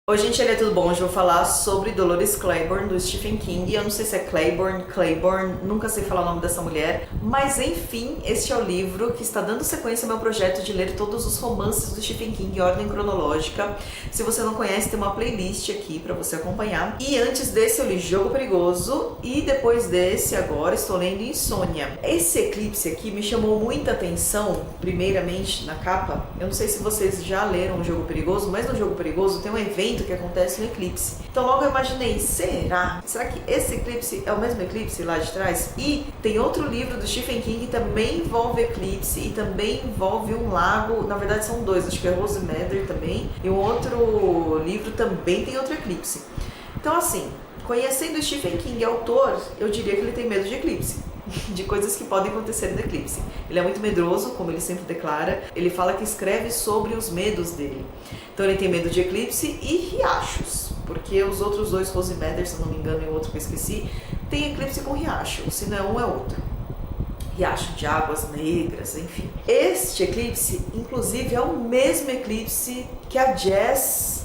Oi gente, ele é tudo bom? Hoje eu vou falar sobre Dolores Claiborne, do Stephen King. Eu não sei se é Claiborne, nunca sei falar o nome dessa mulher. Mas enfim, este é o livro que está dando sequência ao meu projeto de ler todos os romances do Stephen King em ordem cronológica. Se você não conhece, tem uma playlist aqui pra você acompanhar. E antes desse eu li Jogo Perigoso e depois desse agora estou lendo Insônia. Esse eclipse aqui me chamou muita atenção, primeiramente na capa. Eu não sei se vocês já leram o Jogo Perigoso, mas no Jogo Perigoso tem um evento que acontece no eclipse. Então logo eu imaginei, será que esse eclipse é o mesmo eclipse lá de trás? E tem outro livro do Stephen King que também envolve eclipse e também envolve um lago, na verdade são dois, acho que é Rosemary também, e um outro livro também tem outro eclipse. Então assim, conhecendo o Stephen King, autor, eu diria que ele tem medo de eclipse. De coisas que podem acontecer no eclipse. Ele é muito medroso, como ele sempre declara. Ele fala que escreve sobre os medos dele. Então ele tem medo de eclipse e riachos, porque os outros dois, Rosemary, se não me engano, e o outro que eu esqueci, tem eclipse com riacho, se não é um é outro. Riacho de águas negras, enfim. Este eclipse, inclusive, é o mesmo eclipse que a Jess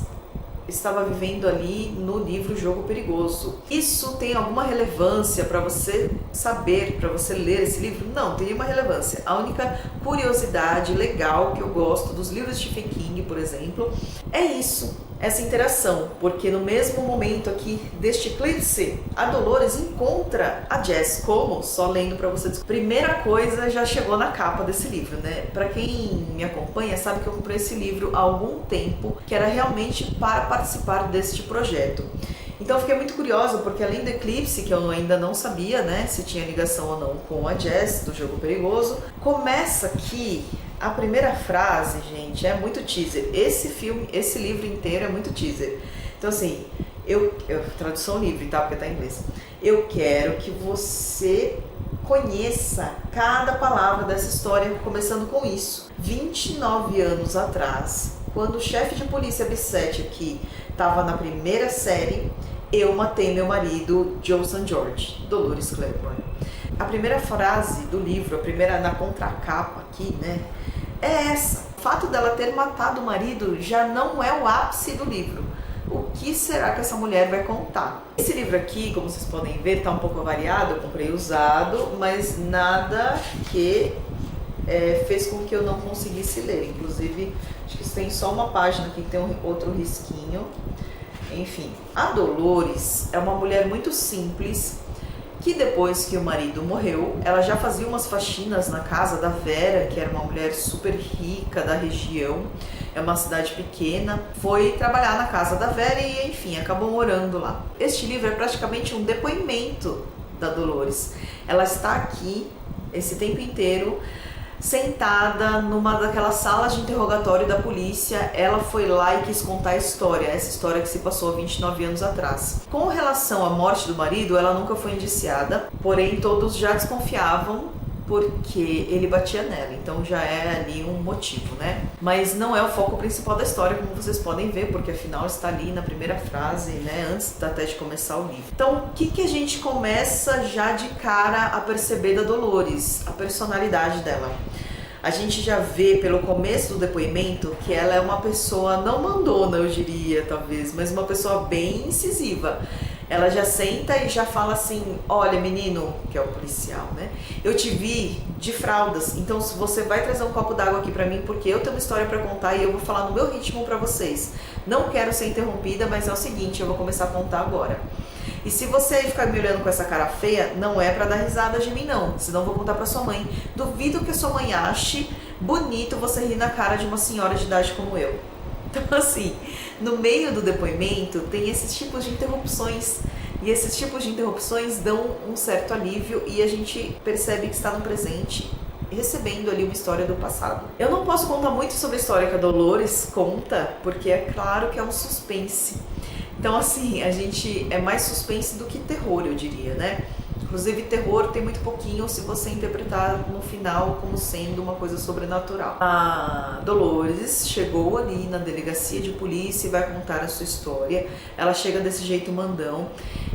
estava vivendo ali no livro Jogo Perigoso. Isso tem alguma relevância para você saber, para você ler esse livro? Não, tem nenhuma relevância. A única curiosidade legal que eu gosto dos livros de Stephen King, por exemplo, é isso, essa interação, porque no mesmo momento aqui deste eclipse, a Dolores encontra a Jess. Como? Só lendo para você. Primeira coisa, já chegou na capa desse livro, né? Para quem me acompanha sabe que eu comprei esse livro há algum tempo, que era realmente para participar deste projeto. Então eu fiquei muito curiosa, porque além do eclipse, que eu ainda não sabia, né, se tinha ligação ou não com a Jess do Jogo Perigoso, começa aqui. A primeira frase, gente, é muito teaser. Esse livro inteiro é muito teaser. Então assim, tradução livre, tá? Porque tá em inglês. Eu quero que você conheça cada palavra dessa história, começando com isso. 29 anos atrás, quando o chefe de polícia B7 aqui estava na primeira série, eu matei meu marido, Joe St. George, Dolores Claiborne. A primeira frase do livro, a primeira na contracapa aqui, né, é essa. O fato dela ter matado o marido já não é o ápice do livro. O que será que essa mulher vai contar? Esse livro aqui, como vocês podem ver, está um pouco avariado, eu comprei usado, mas nada que fez com que eu não conseguisse ler. Inclusive, acho que tem só uma página aqui que tem outro risquinho. Enfim, a Dolores é uma mulher muito simples, que depois que o marido morreu, ela já fazia umas faxinas na casa da Vera, que era uma mulher super rica da região, é uma cidade pequena, foi trabalhar na casa da Vera e, enfim, acabou morando lá. Este livro é praticamente um depoimento da Dolores. Ela está aqui esse tempo inteiro, sentada numa daquelas salas de interrogatório da polícia. Ela foi lá e quis contar a história, essa história que se passou há 29 anos atrás. Com relação à morte do marido, ela nunca foi indiciada, porém todos já desconfiavam porque ele batia nela, então já é ali um motivo, né? Mas não é o foco principal da história, como vocês podem ver, porque afinal está ali na primeira frase, né? Antes até de começar o livro. Então, o que a gente começa já de cara a perceber da Dolores? A personalidade dela. A gente já vê pelo começo do depoimento que ela é uma pessoa não mandona, eu diria, talvez, mas uma pessoa bem incisiva. Ela já senta e já fala assim: olha, menino, que é o policial, né? Eu te vi de fraldas, então se você vai trazer um copo d'água aqui pra mim, porque eu tenho uma história pra contar e eu vou falar no meu ritmo pra vocês. Não quero ser interrompida, mas é o seguinte, eu vou começar a contar agora. E se você ficar me olhando com essa cara feia, não é pra dar risada de mim não, senão eu vou contar pra sua mãe. Duvido que a sua mãe ache bonito você rir na cara de uma senhora de idade como eu. Então assim, no meio do depoimento tem esses tipos de interrupções, e esses tipos de interrupções dão um certo alívio e a gente percebe que está no presente, recebendo ali uma história do passado. Eu não posso contar muito sobre a história que a Dolores conta, porque é claro que é um suspense. Então assim, a gente é mais suspense do que terror, eu diria, né? Inclusive, terror tem muito pouquinho se você interpretar no final como sendo uma coisa sobrenatural. A Dolores chegou ali na delegacia de polícia e vai contar a sua história. Ela chega desse jeito mandão.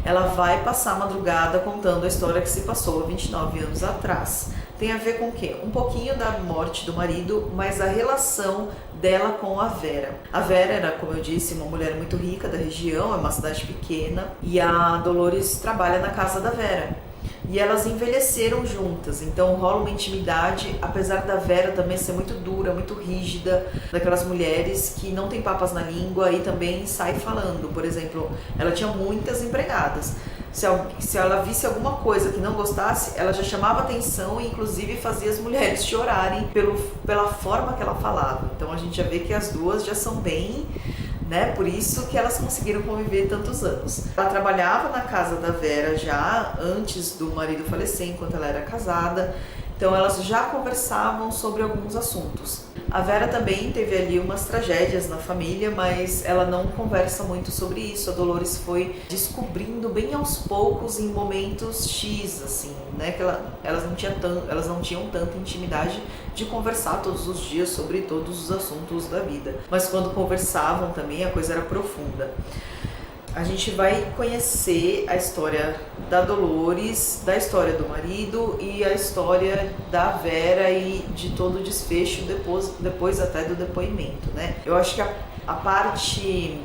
Ela vai passar a madrugada contando a história que se passou há 29 anos atrás. tem a ver com o quê? Um pouquinho da morte do marido, mas a relação dela com a Vera. A Vera era, como eu disse, uma mulher muito rica da região, é uma cidade pequena, e a Dolores trabalha na casa da Vera. E elas envelheceram juntas, então rola uma intimidade, apesar da Vera também ser muito dura, muito rígida, daquelas mulheres que não tem papas na língua e também sai falando. Por exemplo, ela tinha muitas empregadas. Se ela visse alguma coisa que não gostasse, ela já chamava atenção e inclusive fazia as mulheres chorarem pela forma que ela falava. Então a gente já vê que as duas já são bem, né? Por isso que elas conseguiram conviver tantos anos. Ela trabalhava na casa da Vera já antes do marido falecer, enquanto ela era casada. Então elas já conversavam sobre alguns assuntos. A Vera também teve ali umas tragédias na família, mas ela não conversa muito sobre isso. A Dolores foi descobrindo bem aos poucos em momentos X, assim, né? Que elas não tinham tanta intimidade de conversar todos os dias sobre todos os assuntos da vida. Mas quando conversavam também a coisa era profunda. A gente vai conhecer a história da Dolores, da história do marido e a história da Vera e de todo o desfecho depois até do depoimento, né? Eu acho que a parte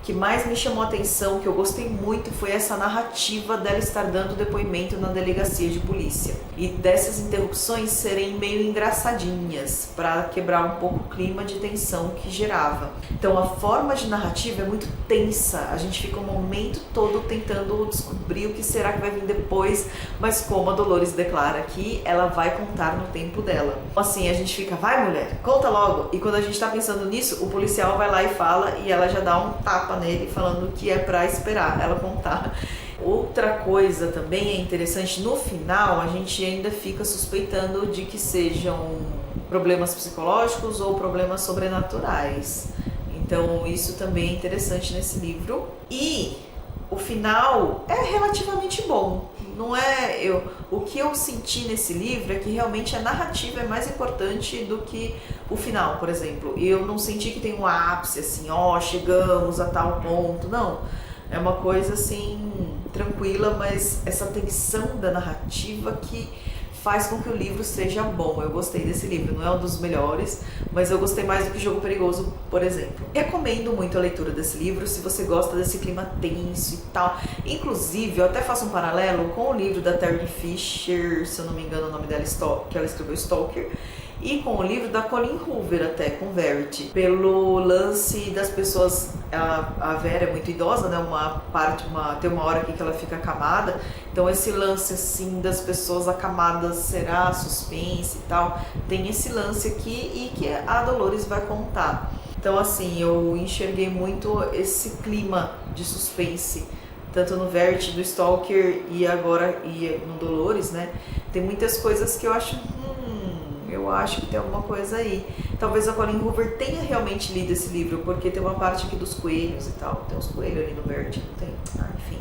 que mais me chamou a atenção, que eu gostei muito, foi essa narrativa dela estar dando depoimento na delegacia de polícia. E dessas interrupções serem meio engraçadinhas, para quebrar um pouco o clima de tensão que gerava. Então a forma de narrativa é muito tensa, a gente fica o momento todo tentando descobrir o que será que vai vir depois, mas como a Dolores declara aqui, ela vai contar no tempo dela. Assim, a gente fica, vai mulher, conta logo. E quando a gente tá pensando nisso, o policial vai lá e fala, e ela já dá um tapa nele falando que é pra esperar ela contar. Outra coisa também é interessante, no final a gente ainda fica suspeitando de que sejam problemas psicológicos ou problemas sobrenaturais. Então isso também é interessante nesse livro. E o final é relativamente bom. Não é o que eu senti nesse livro é que realmente a narrativa é mais importante do que o final, por exemplo. Eu não senti que tem um ápice assim, chegamos a tal ponto. Não, é uma coisa assim tranquila, mas essa tensão da narrativa que faz com que o livro seja bom. Eu gostei desse livro, não é um dos melhores, mas eu gostei mais do que Jogo Perigoso, por exemplo. Recomendo muito a leitura desse livro, se você gosta desse clima tenso e tal. Inclusive, eu até faço um paralelo com o livro da Terry Fisher, se eu não me engano o nome dela, que ela escreveu Stalker, e com o livro da Colleen Hoover até, com Verity, pelo lance das pessoas, a Vera é muito idosa, né, tem uma hora aqui que ela fica acamada, então esse lance assim das pessoas acamadas será suspense e tal, tem esse lance aqui e que a Dolores vai contar. Então assim, eu enxerguei muito esse clima de suspense, tanto no Verity do Stalker e agora no Dolores, né, tem muitas coisas que eu acho que tem alguma coisa aí. Talvez a Colleen Hoover tenha realmente lido esse livro, porque tem uma parte aqui dos coelhos e tal. Tem uns coelhos ali no Verity, não tem? Enfim.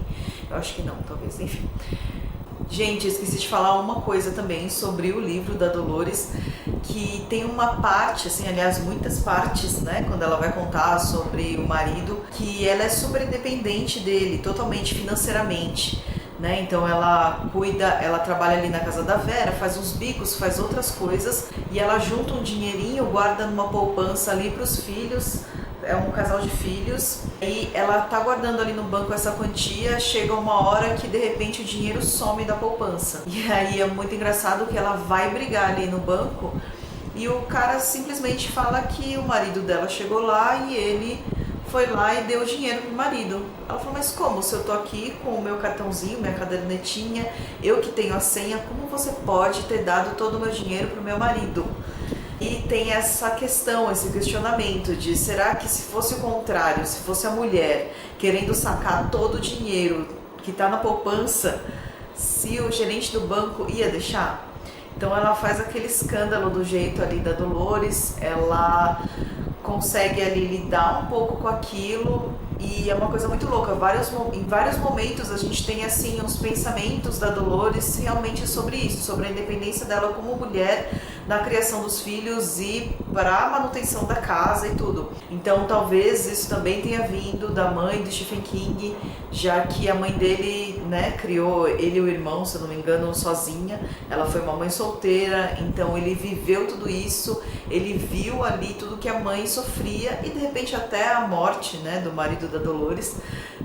Eu acho que não, talvez. Enfim. Gente, esqueci de falar uma coisa também sobre o livro da Dolores, que tem uma parte, assim, aliás, muitas partes, né, quando ela vai contar sobre o marido, que ela é super independente dele, totalmente financeiramente. Né? Então ela trabalha ali na casa da Vera, faz uns bicos, faz outras coisas e ela junta um dinheirinho, guarda numa poupança ali para os filhos, é um casal de filhos, e ela tá guardando ali no banco essa quantia, chega uma hora que de repente o dinheiro some da poupança. E aí é muito engraçado que ela vai brigar ali no banco e o cara simplesmente fala que o marido dela chegou lá e ele foi lá e deu o dinheiro pro marido. Ela falou, mas como? Se eu tô aqui com o meu cartãozinho, minha cadernetinha, eu que tenho a senha, como você pode ter dado todo o meu dinheiro pro meu marido? E tem essa questão, esse questionamento de, será que se fosse o contrário, se fosse a mulher querendo sacar todo o dinheiro que tá na poupança, se o gerente do banco ia deixar? Então ela faz aquele escândalo do jeito ali da Dolores, ela consegue ali lidar um pouco com aquilo e é uma coisa muito louca. Em vários momentos a gente tem assim uns pensamentos da Dolores realmente sobre isso, sobre a independência dela como mulher, na criação dos filhos e para a manutenção da casa e tudo. Então talvez isso também tenha vindo da mãe do Stephen King, já que a mãe dele, né, criou ele e o irmão, se eu não me engano, sozinha. Ela foi uma mãe solteira, então ele viveu tudo isso, ele viu ali tudo que a mãe sofria e de repente até a morte, né, do marido da Dolores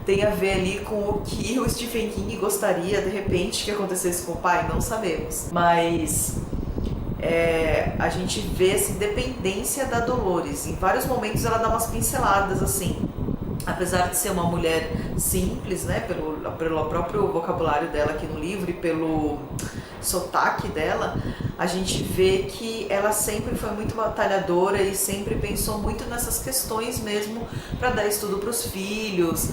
tem a ver ali com o que o Stephen King gostaria de repente que acontecesse com o pai, não sabemos. Mas a gente vê essa independência da Dolores. Em vários momentos ela dá umas pinceladas assim. Apesar de ser uma mulher simples, né, pelo próprio vocabulário dela aqui no livro e pelo sotaque dela, a gente vê que ela sempre foi muito batalhadora e sempre pensou muito nessas questões mesmo para dar estudo para os filhos,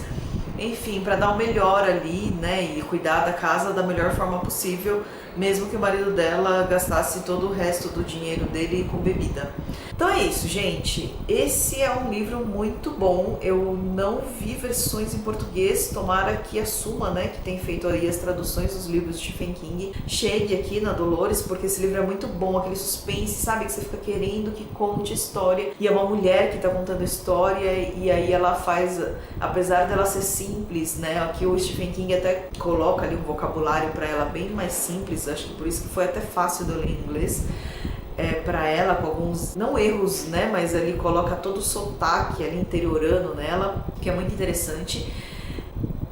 enfim, para dar o melhor ali, né, e cuidar da casa da melhor forma possível, mesmo que o marido dela gastasse todo o resto do dinheiro dele com bebida. Então é isso, gente. Esse é um livro muito bom. Eu não vi versões em português. Tomara que a Suma, né, que tem feito aí as traduções dos livros de Stephen King, chegue aqui na Dolores, porque esse livro é muito bom. Aquele suspense, sabe? Que você fica querendo que conte história. E é uma mulher que tá contando história e aí ela faz, apesar dela ser simples, né? Aqui o Stephen King até coloca ali um vocabulário para ela bem mais simples. Acho que por isso que foi até fácil de eu ler em inglês. Para ela, com alguns, não erros, né, mas ele coloca todo o sotaque ali interiorano nela, que é muito interessante.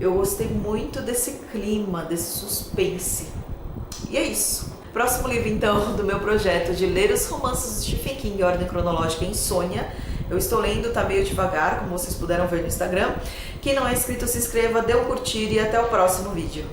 Eu gostei muito desse clima, desse suspense. E é isso. Próximo livro, então, do meu projeto de ler os romances de Stephen King em ordem cronológica, Insônia. Eu estou lendo, tá meio devagar, como vocês puderam ver no Instagram. Quem não é inscrito, se inscreva, dê um curtir e até o próximo vídeo.